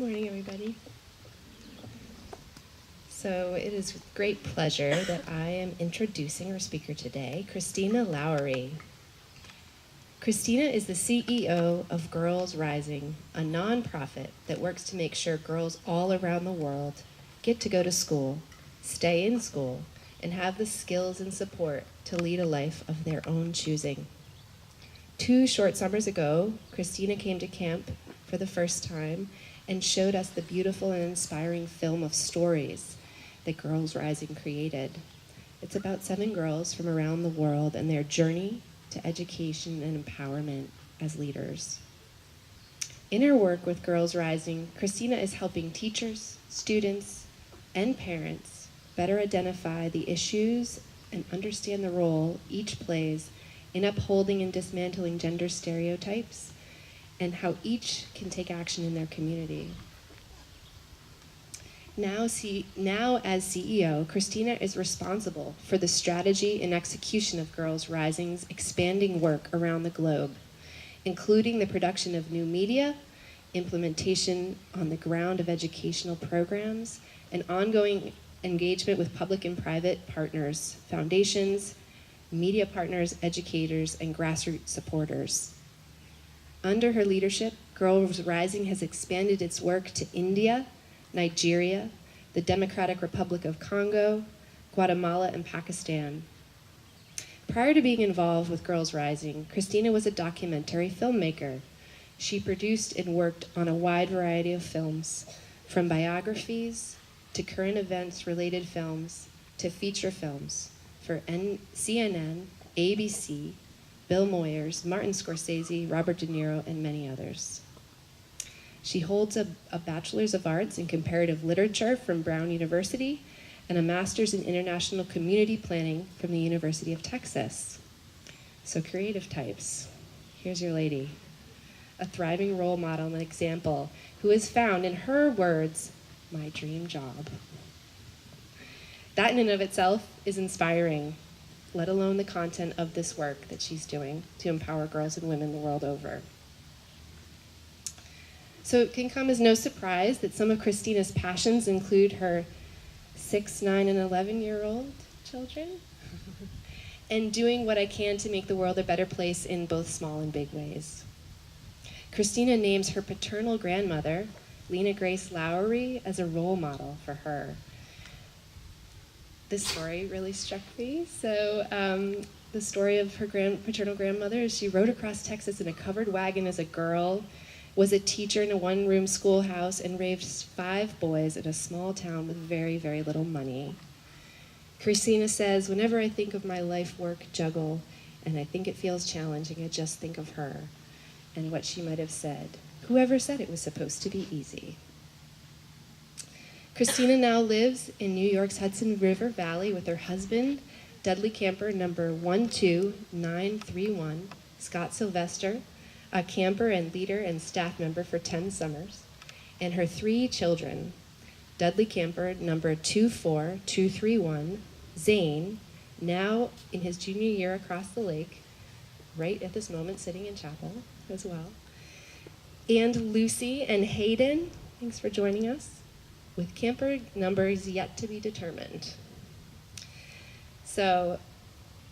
Morning, everybody. So it is with great pleasure that I am introducing our speaker today, Christina Lowery. Christina is the CEO of Girls Rising, a nonprofit that works to make sure girls all around the world get to go to school, stay in school, and have the skills and support to lead a life of their own choosing. 2 short summers ago, Christina came to camp for the first time and showed us the beautiful and inspiring film of stories that Girls Rising created. It's about 7 girls from around the world and their journey to education and empowerment as leaders. In her work with Girls Rising, Christina is helping teachers, students, and parents better identify the issues and understand the role each plays in upholding and dismantling gender stereotypes and how each can take action in their community. Now as CEO, Christina is responsible for the strategy and execution of Girls Rising's expanding work around the globe, including the production of new media, implementation on the ground of educational programs, and ongoing engagement with public and private partners, foundations, media partners, educators, and grassroots supporters. Under her leadership, Girls Rising has expanded its work to India, Nigeria, the Democratic Republic of Congo, Guatemala, and Pakistan. Prior to being involved with Girls Rising, Christina was a documentary filmmaker. She produced and worked on a wide variety of films, from biographies to current events-related films to feature films for CNN, ABC, Bill Moyers, Martin Scorsese, Robert De Niro, and many others. She holds a Bachelor's of Arts in Comparative Literature from Brown University and a Master's in International Community Planning from the University of Texas. So creative types. Here's your lady, a thriving role model and example who has found, in her words, my dream job. That in and of itself is inspiring, let alone the content of this work that she's doing to empower girls and women the world over. So it can come as no surprise that some of Christina's passions include her 6, 9, and 11-year-old children, and doing what I can to make the world a better place in both small and big ways. Christina names her paternal grandmother, Lena Grace Lowery, as a role model for her. This story really struck me. So the story of her paternal grandmother is she rode across Texas in a covered wagon as a girl, was a teacher in a one-room schoolhouse, and raised 5 boys in a small town with very, very little money. Christina says, whenever I think of my life work juggle and I think it feels challenging, I just think of her and what she might have said. Whoever said it was supposed to be easy? Christina now lives in New York's Hudson River Valley with her husband, Dudley camper number 12931, Scott Sylvester, a camper and leader and staff member for 10 summers, and her 3 children, Dudley camper number 24231, Zane, now in his junior year across the lake, right at this moment sitting in chapel as well, and Lucy and Hayden, thanks for joining us, with camper numbers yet to be determined. So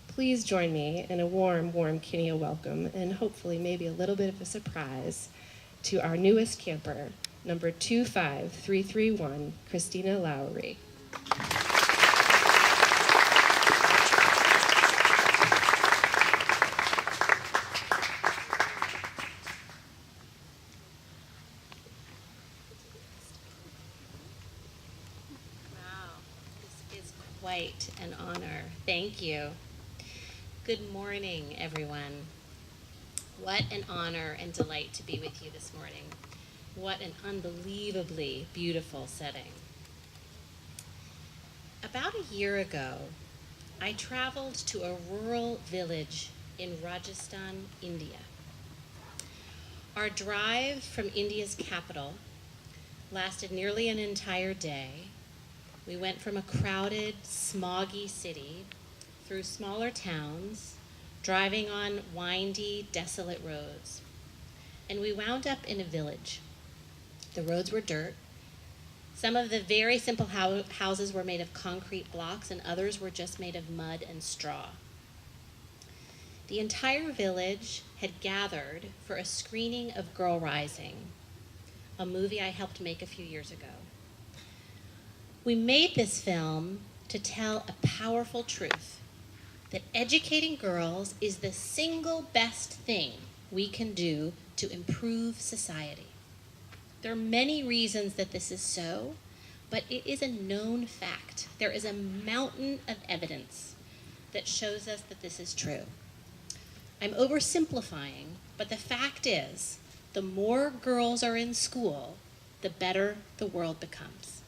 please join me in a warm, warm Kiniya welcome and hopefully maybe a little bit of a surprise to our newest camper, number 25331, Christina Lowery. Quite an honor. Thank you. Good morning, everyone. What an honor and delight to be with you this morning. What an unbelievably beautiful setting. About a year ago, I traveled to a rural village in Rajasthan, India. Our drive from India's capital lasted nearly an entire day. We went from a crowded, smoggy city through smaller towns, driving on windy, desolate roads. And we wound up in a village The roads were dirt. Some of the very simple houses were made of concrete blocks, and others were just made of mud and straw. The entire village had gathered for a screening of Girl Rising, a movie I helped make a few years ago. We made this film to tell a powerful truth, that educating girls is the single best thing we can do to improve society. There are many reasons that this is so, but it is a known fact. There is a mountain of evidence that shows us that this is true. I'm oversimplifying, but the fact is, the more girls are in school, the better the world becomes.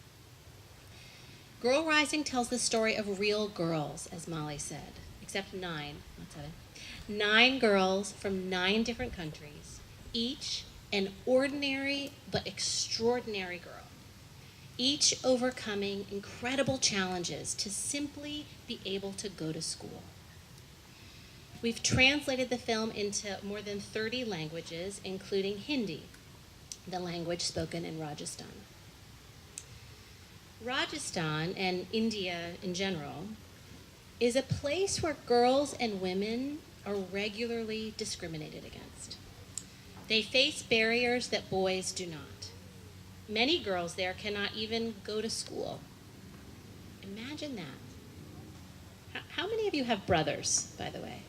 Girl Rising tells the story of real girls, as Molly said, except 9, not 7. 9 girls from 9 different countries, each an ordinary but extraordinary girl, each overcoming incredible challenges to simply be able to go to school. We've translated the film into more than 30 languages, including Hindi, the language spoken in Rajasthan. Rajasthan, and India in general, is a place where girls and women are regularly discriminated against. They face barriers that boys do not. Many girls there cannot even go to school. Imagine that. How many of you have brothers, by the way?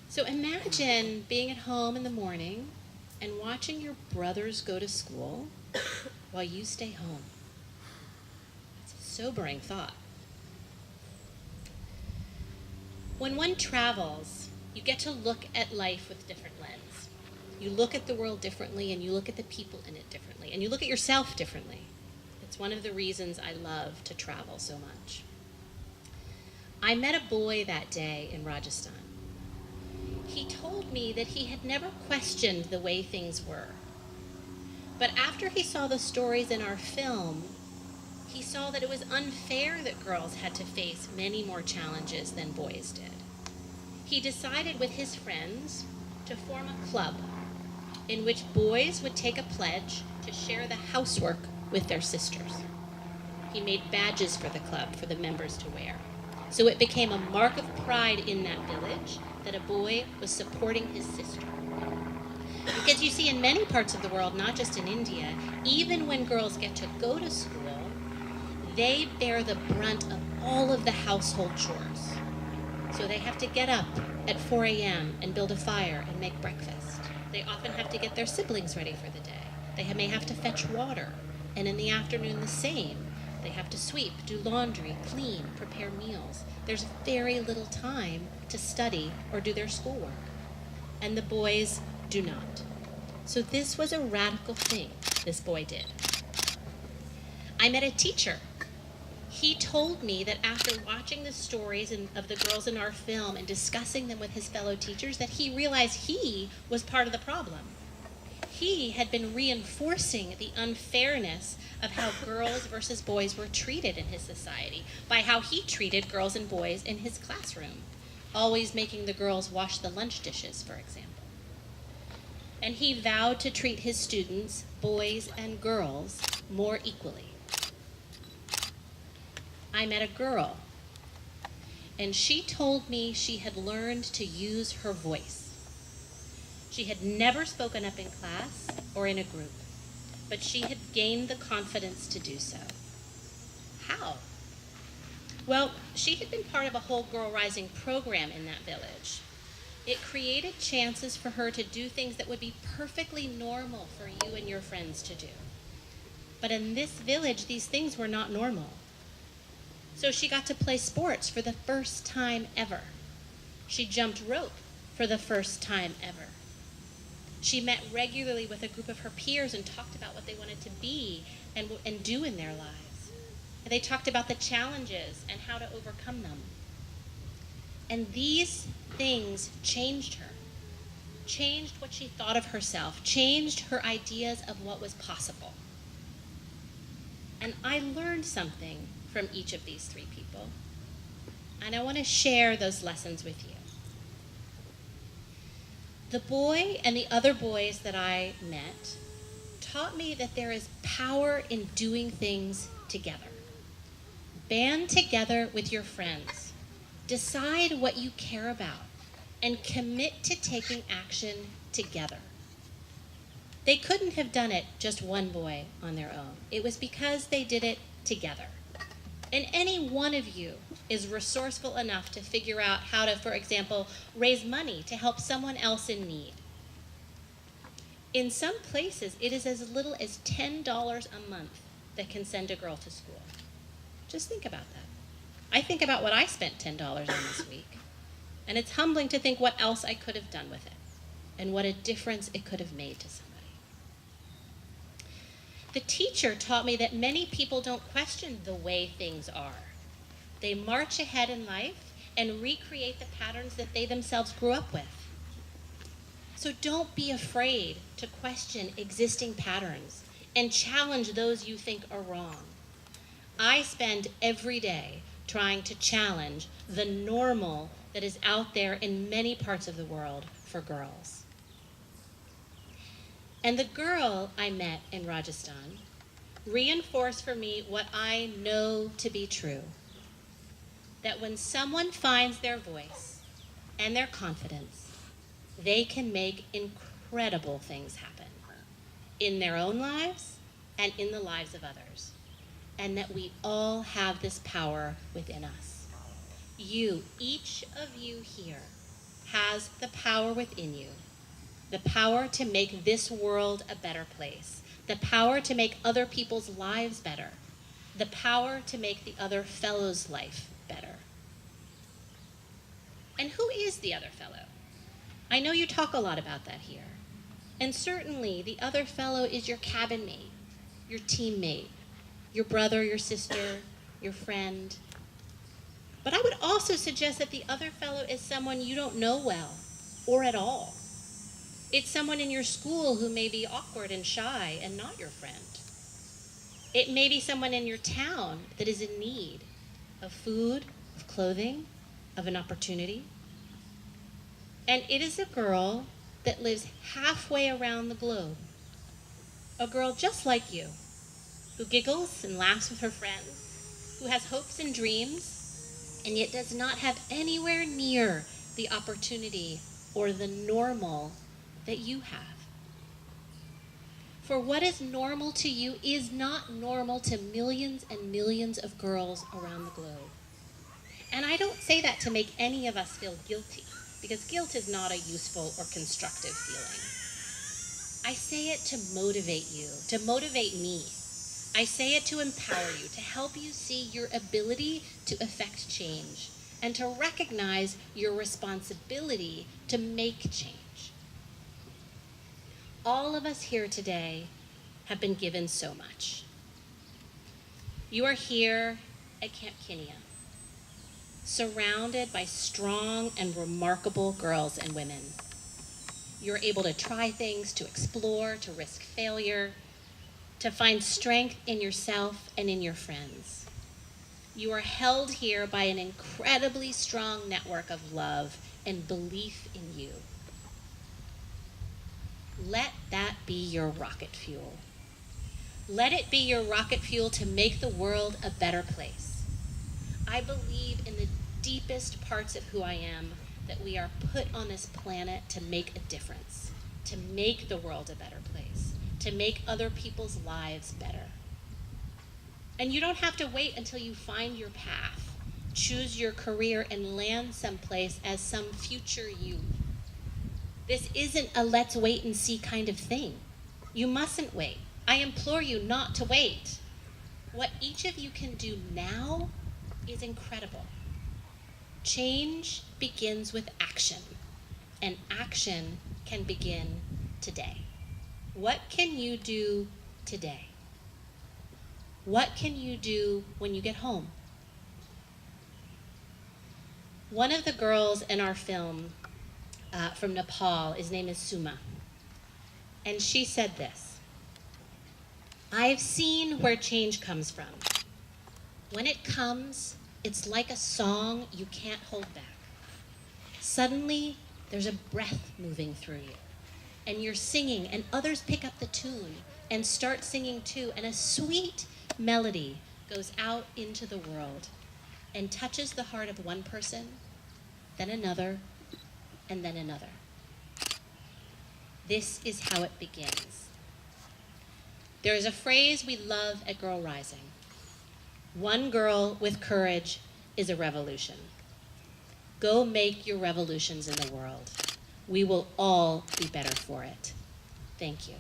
So imagine being at home in the morning and watching your brothers go to school while you stay home. It's a sobering thought. When one travels, you get to look at life with different lens. You look at the world differently, and you look at the people in it differently, and you look at yourself differently. It's one of the reasons I love to travel so much. I met a boy that day in Rajasthan. He told me that he had never questioned the way things were. But after he saw the stories in our film, he saw that it was unfair that girls had to face many more challenges than boys did. He decided with his friends to form a club in which boys would take a pledge to share the housework with their sisters. He made badges for the club for the members to wear. So it became a mark of pride in that village that a boy was supporting his sister. Because you see, in many parts of the world, not just in India, even when girls get to go to school, they bear the brunt of all of the household chores. So they have to get up at 4 a.m. and build a fire and make breakfast. They often have to get their siblings ready for the day. They may have to fetch water, and in the afternoon the same. They have to sweep, do laundry, clean, prepare meals. There's very little time to study or do their schoolwork. And the boys do not. So this was a radical thing this boy did. I met a teacher. He told me that after watching the stories of the girls in our film and discussing them with his fellow teachers, that he realized he was part of the problem. He had been reinforcing the unfairness of how girls versus boys were treated in his society by how he treated girls and boys in his classroom, always making the girls wash the lunch dishes, for example. And he vowed to treat his students, boys and girls, more equally. I met a girl, and she told me she had learned to use her voice. She had never spoken up in class or in a group, but she had gained the confidence to do so. How? Well, she had been part of a whole Girl Rising program in that village. It created chances for her to do things that would be perfectly normal for you and your friends to do. But in this village, these things were not normal. So she got to play sports for the first time ever. She jumped rope for the first time ever. She met regularly with a group of her peers and talked about what they wanted to be and do in their lives. And they talked about the challenges and how to overcome them. And these things changed her, changed what she thought of herself, changed her ideas of what was possible. And I learned something from each of these 3 people. And I want to share those lessons with you. The boy and the other boys that I met taught me that there is power in doing things together. Band together with your friends. Decide what you care about and commit to taking action together. They couldn't have done it just one boy on their own. It was because they did it together. And any one of you is resourceful enough to figure out how to, for example, raise money to help someone else in need. In some places, it is as little as $10 a month that can send a girl to school. Just think about that. I think about what I spent $10 on this week, and it's humbling to think what else I could have done with it and what a difference it could have made to somebody. The teacher taught me that many people don't question the way things are. They march ahead in life and recreate the patterns that they themselves grew up with. So don't be afraid to question existing patterns and challenge those you think are wrong. I spend every day trying to challenge the normal that is out there in many parts of the world for girls. And the girl I met in Rajasthan reinforced for me what I know to be true. That when someone finds their voice and their confidence, they can make incredible things happen in their own lives and in the lives of others. And that we all have this power within us. You, each of you here, has the power within you. The power to make this world a better place. The power to make other people's lives better. The power to make the other fellow's life better. And who is the other fellow? I know you talk a lot about that here. And certainly the other fellow is your cabin mate, your teammate, your brother, your sister, your friend. But I would also suggest that the other fellow is someone you don't know well or at all. It's someone in your school who may be awkward and shy and not your friend. It may be someone in your town that is in need of food, of clothing, of an opportunity. And it is a girl that lives halfway around the globe. A girl just like you, who giggles and laughs with her friends, who has hopes and dreams, and yet does not have anywhere near the opportunity or the normal that you have. For what is normal to you is not normal to millions and millions of girls around the globe. And I don't say that to make any of us feel guilty, because guilt is not a useful or constructive feeling. I say it to motivate you, to motivate me. I say it to empower you, to help you see your ability to affect change, and to recognize your responsibility to make change. All of us here today have been given so much. You are here at Camp Kiniya, surrounded by strong and remarkable girls and women. You're able to try things, to explore, to risk failure, to find strength in yourself and in your friends. You are held here by an incredibly strong network of love and belief in you. Let that be your rocket fuel. Let it be your rocket fuel to make the world a better place. I believe in the deepest parts of who I am that we are put on this planet to make a difference, to make the world a better place, to make other people's lives better. And you don't have to wait until you find your path, choose your career, and land someplace as some future you. This isn't a let's wait and see kind of thing. You mustn't wait. I implore you not to wait. What each of you can do now is incredible. Change begins with action, and action can begin today. What can you do today? What can you do when you get home? One of the girls in our film from Nepal, his name is Suma, and she said this: I've seen where change comes from. When it comes, it's like a song you can't hold back. Suddenly, There's a breath moving through you. And you're singing, and others pick up the tune and start singing too. And a sweet melody goes out into the world and touches the heart of one person, then another, and then another. This is how it begins. There is a phrase we love at Girl Rising. One girl with courage is a revolution. Go make your revolutions in the world. We will all be better for it. Thank you.